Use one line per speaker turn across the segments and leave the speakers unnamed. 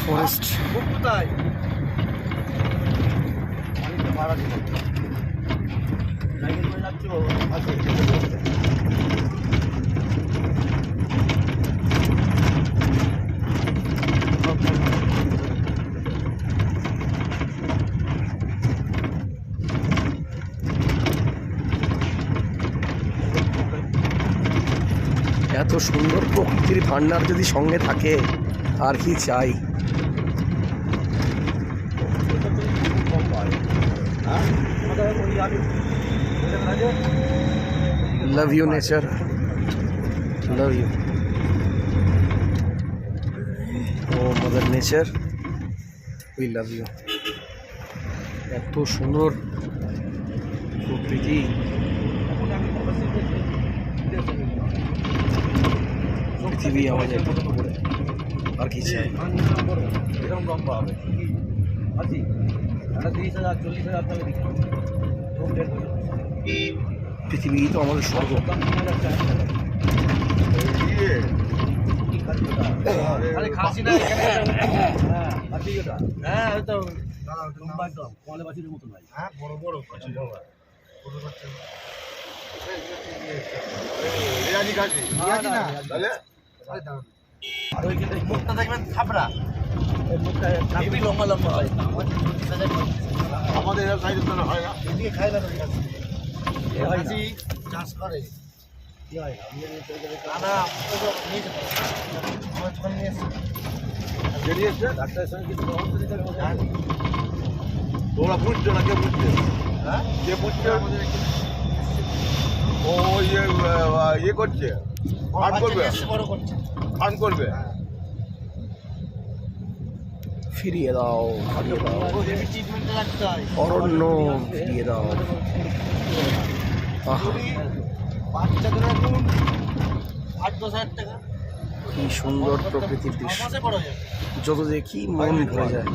Forest এত সুন্দর প্রকৃতির ভান্ডার যদি সঙ্গে থাকে আর কি চাই। Love you nature, love you. ও mother nature, we love you. এত সুন্দর প্রকৃতি, পৃথিবী আমাদের আর কি চাই।
এরকম লম্বা হবে আছি 30,000 40,000 টাকা
পৃথিবী তো আমাদের স্বর্গ।
খাসি না হ্যাঁ হয়তো লম্বা একদম কমলে বাছির মতো নাই। হ্যাঁ বড় বড় আর ওইখানে মুখটা দেখবেন থাপড়া, মুখটা লম্বা লম্বা হয়। আমাদের হয় না, এদিকে খায় না। খাসি চাষ করে ডাক্তারের সঙ্গে কিছু তোমরা বুঝছো না, কে বুঝছে? হ্যাঁ কে বুঝছে? ও ইয়ে করছে, ফার্ম করবে, ফার্ম করবে।
ফিরিয়ে দাও, ফিরিয়ে দাও অরণ্য, ফিরিয়ে দাও। কি সুন্দর প্রকৃতির দৃশ্য, যত দেখি মন ভরে যায়।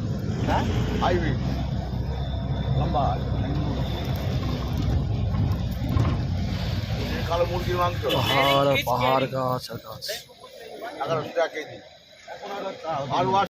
কালো মুরগির মাংস,
পাহাড় পাহাড়, গাছ আর গাছ।
1100 টাকা কেজি। আর